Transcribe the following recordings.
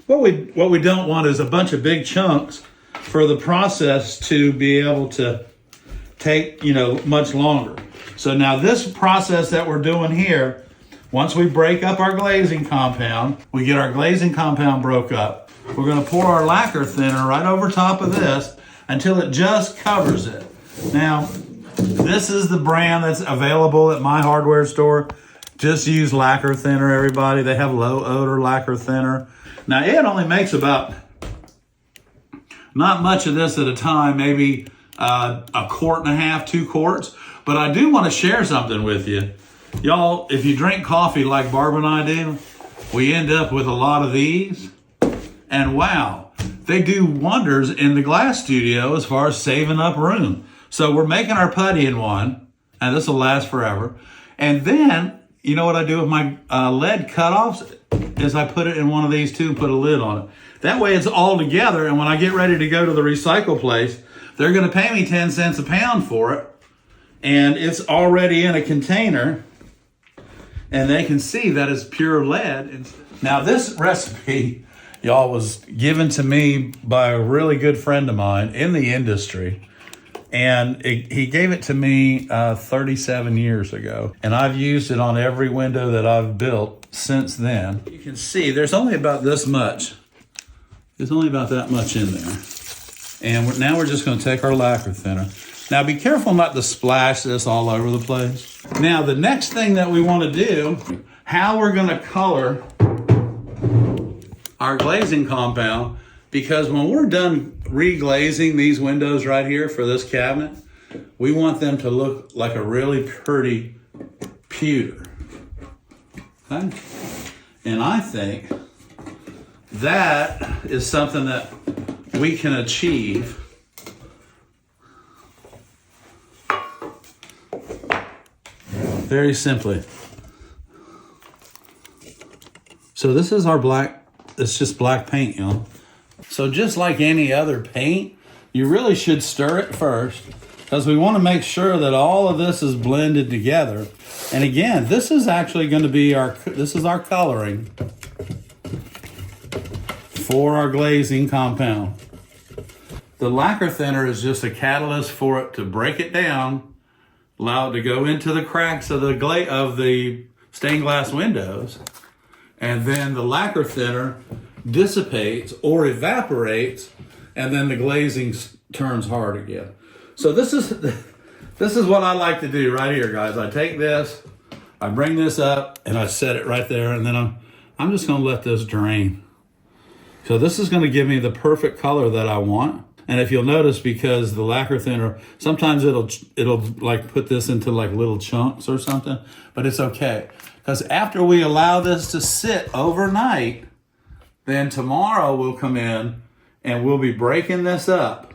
what we don't want is a bunch of big chunks for the process to be able to take, much longer. So now this process that we're doing here, once we break up our glazing compound, we get our glazing compound broke up. We're going to pour our lacquer thinner right over top of this until it just covers it. Now, this is the brand that's available at my hardware store. Just use lacquer thinner, everybody. They have low odor lacquer thinner. Now, it only makes about, not much of this at a time, maybe a quart and a half, 2 quarts. But I do want to share something with you. Y'all, if you drink coffee like Barb and I do, we end up with a lot of these. And wow, they do wonders in the glass studio as far as saving up room. So we're making our putty in one, and this will last forever. And then, you know what I do with my lead cutoffs is I put it in one of these too and put a lid on it. That way it's all together, and when I get ready to go to the recycle place, they're going to pay me 10 cents a pound for it. And it's already in a container, and they can see that it's pure lead. Now this recipe, y'all, was given to me by a really good friend of mine in the industry. And he gave it to me 37 years ago. And I've used it on every window that I've built since then. You can see there's only about this much. There's only about that much in there. And now we're just going to take our lacquer thinner. Now be careful not to splash this all over the place. Now the next thing that we want to do, how we're going to color our glazing compound, because when we're done reglazing these windows right here for this cabinet, we want them to look like a really pretty pewter. Okay? And I think that is something that we can achieve very simply. So this is our black, it's just black paint, y'all. So just like any other paint, you really should stir it first, because we want to make sure that all of this is blended together. And again, this is actually going to be this is our coloring for our glazing compound. The lacquer thinner is just a catalyst for it to break it down, allow it to go into the cracks of the stained glass windows, and then the lacquer thinner dissipates or evaporates, and then the glazing turns hard again. So this is what I like to do right here, guys. I take this, I bring this up, and I set it right there, and then I'm just going to let this drain. So this is going to give me the perfect color that I want. And if you'll notice, because the lacquer thinner, sometimes it'll like put this into like little chunks or something, but it's okay. Because after we allow this to sit overnight, then tomorrow we'll come in and we'll be breaking this up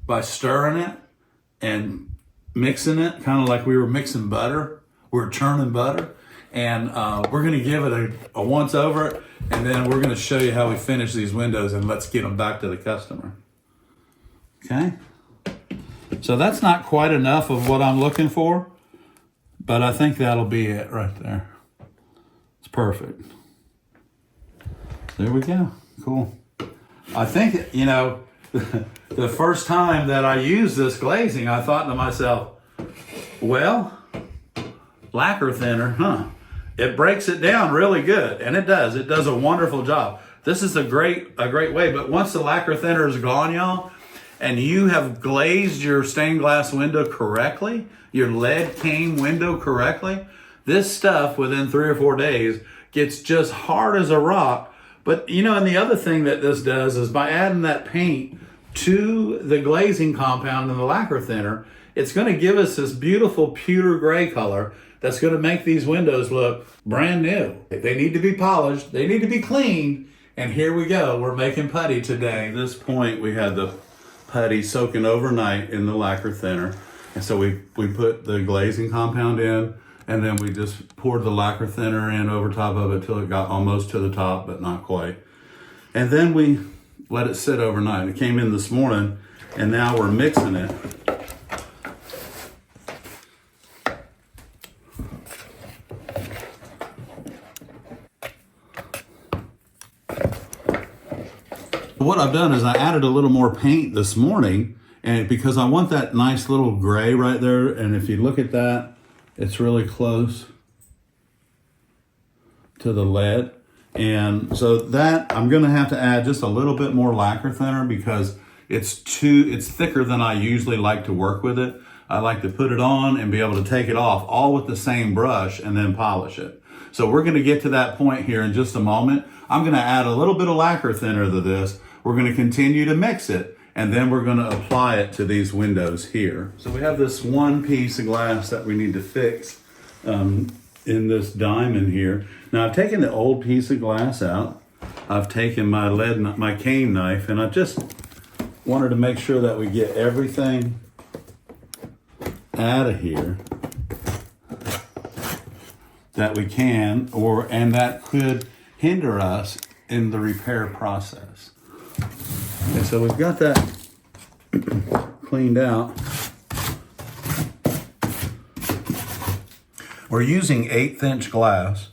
by stirring it and mixing it, kind of like we were mixing butter. We're churning butter. And we're going to give it a once over, and then we're going to show you how we finish these windows, and let's get them back to the customer. Okay, so that's not quite enough of what I'm looking for, but I think that'll be it right there. It's perfect. There we go. Cool. I think, the first time that I used this glazing, I thought to myself, well, lacquer thinner, huh? It breaks it down really good, and it does. It does a wonderful job. This is a great way, but once the lacquer thinner is gone, y'all, and you have glazed your stained glass window correctly, your lead cane window correctly, this stuff within 3 or 4 days gets just hard as a rock. But and the other thing that this does is by adding that paint to the glazing compound and the lacquer thinner, it's going to give us this beautiful pewter gray color that's going to make these windows look brand new. They need to be polished, they need to be cleaned, and here we go. We're making putty today. At this point, we had the putty soaking overnight in the lacquer thinner. And so we put the glazing compound in, and then we just poured the lacquer thinner in over top of it till it got almost to the top, but not quite. And then we let it sit overnight. It came in this morning, and now we're mixing it. What I've done is I added a little more paint this morning, and because I want that nice little gray right there, and if you look at that, it's really close to the lead. And so that I'm gonna have to add just a little bit more lacquer thinner because it's thicker than I usually like to work with it. I like to put it on and be able to take it off all with the same brush and then polish it. So we're gonna get to that point here in just a moment. I'm gonna add a little bit of lacquer thinner to this. We're gonna continue to mix it, and then we're gonna apply it to these windows here. So we have this one piece of glass that we need to fix in this diamond here. Now I've taken the old piece of glass out. I've taken my cane knife, and I just wanted to make sure that we get everything out of here that we can, and that could hinder us in the repair process. Okay, so we've got that cleaned out. We're using 1/8 inch glass,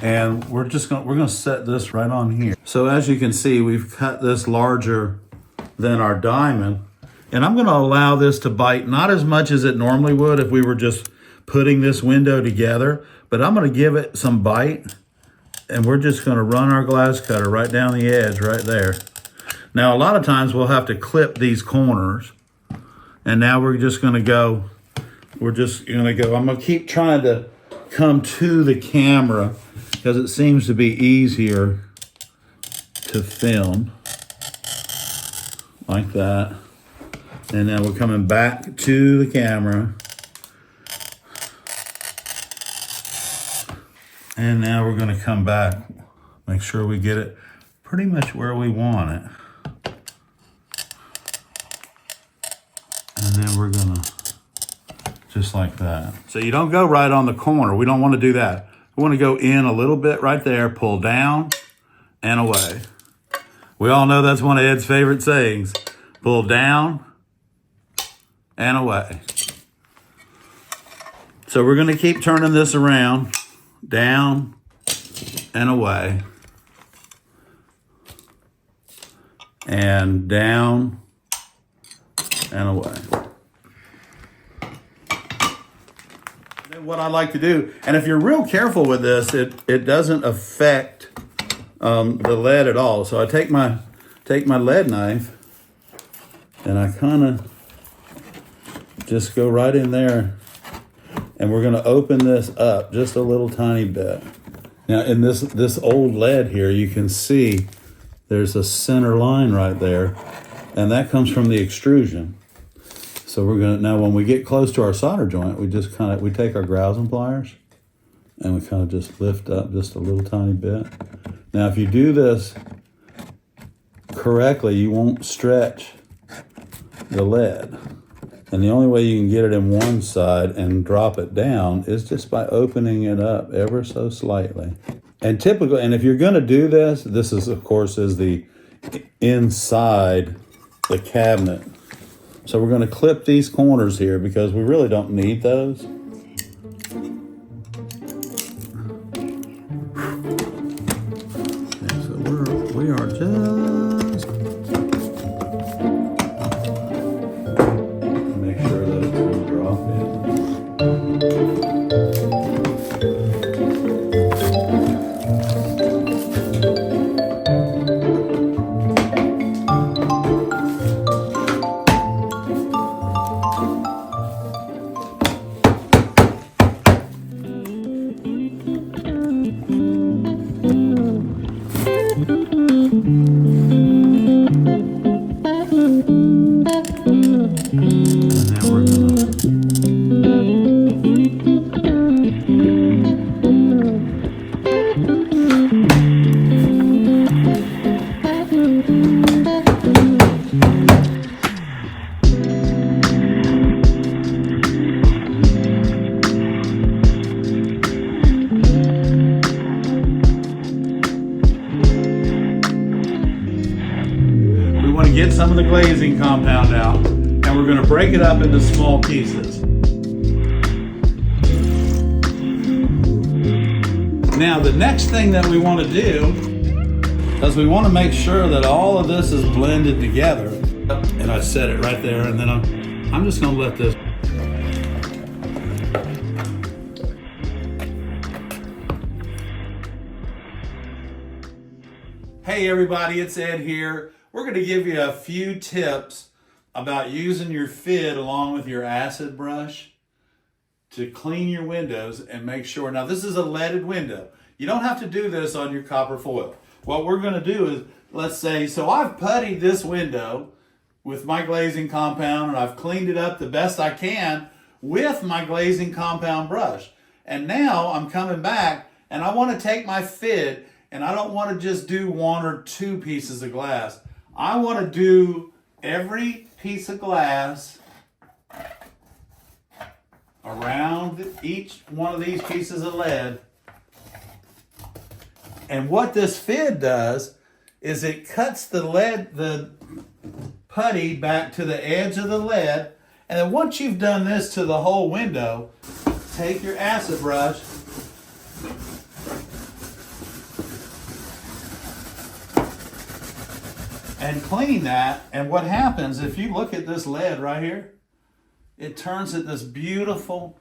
and we're gonna set this right on here. So as you can see, we've cut this larger than our diamond, and I'm gonna allow this to bite not as much as it normally would if we were just putting this window together, but I'm gonna give it some bite, and we're just gonna run our glass cutter right down the edge right there. Now, a lot of times we'll have to clip these corners, and now we're just gonna go, I'm gonna keep trying to come to the camera because it seems to be easier to film like that. And now we're coming back to the camera. And now we're gonna come back, make sure we get it pretty much where we want it. And then we're gonna, just like that. So you don't go right on the corner. We don't wanna do that. We wanna go in a little bit right there, pull down and away. We all know that's one of Ed's favorite sayings. Pull down and away. So we're gonna keep turning this around, down and away, and down and away. And what I like to do, and if you're real careful with this, it doesn't affect the lead at all. So I take my lead knife and I kind of just go right in there, and we're going to open this up just a little tiny bit. Now in this old lead here, you can see there's a center line right there, and that comes from the extrusion. So we're gonna, now when we get close to our solder joint, we just we take our grousing pliers and we kind of just lift up just a little tiny bit. Now if you do this correctly, you won't stretch the lead. And the only way you can get it in one side and drop it down is just by opening it up ever so slightly. And typically, and if you're gonna do this, this is of course is the inside the cabinet. So we're gonna clip these corners here because we really don't need those. Okay, so we are just make sure that it's gonna drop in. Get some of the glazing compound out, and we're going to break it up into small pieces. Now the next thing that we want to do because we want to make sure that all of this is blended together. And I set it right there, and then I'm just going to let this. Hey everybody, it's Ed here. We're going to give you a few tips about using your FID along with your acid brush to clean your windows and make sure. Now this is a leaded window. You don't have to do this on your copper foil. What we're going to do is, let's say, so I've puttied this window with my glazing compound and I've cleaned it up the best I can with my glazing compound brush. And now I'm coming back and I want to take my FID, and I don't want to just do 1 or 2 pieces of glass. I want to do every piece of glass around each one of these pieces of lead. And what this FID does is it cuts the putty back to the edge of the lead. And then once you've done this to the whole window, take your acid brush and clean that. And what happens, if you look at this lead right here, it turns it this beautiful,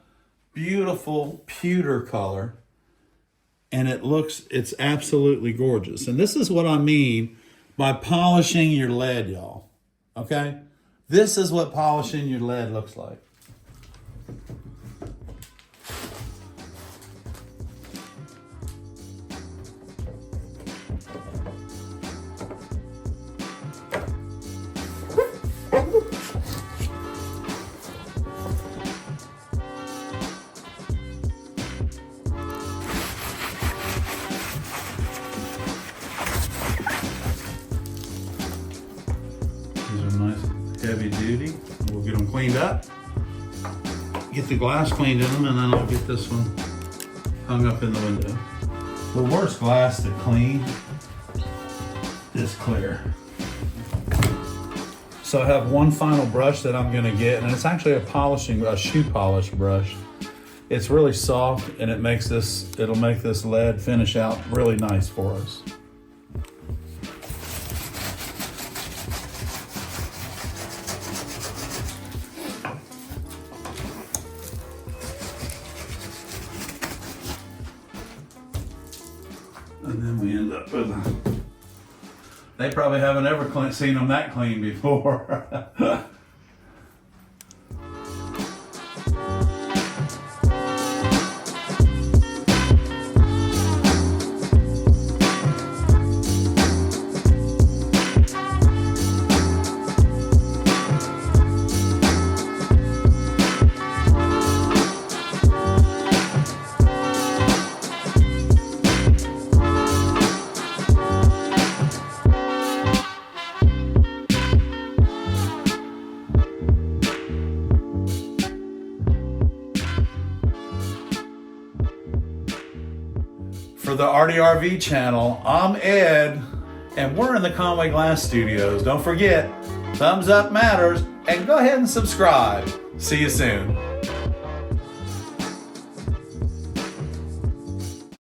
beautiful pewter color. And it's absolutely gorgeous. And this is what I mean by polishing your lead, y'all. Okay? This is what polishing your lead looks like. Heavy duty. We'll get them cleaned up, get the glass cleaned in them, and then I'll get this one hung up in the window. The worst glass to clean is clear. So I have one final brush that I'm going to get, and it's actually a shoe polish brush. It's really soft, and it'll make this lead finish out really nice for us. And then we end up with they probably haven't ever seen them that clean before. For the ARTyRV channel, I'm Ed, and we're in the Conway Glass Studios. Don't forget, thumbs up matters, and go ahead and subscribe. See you soon.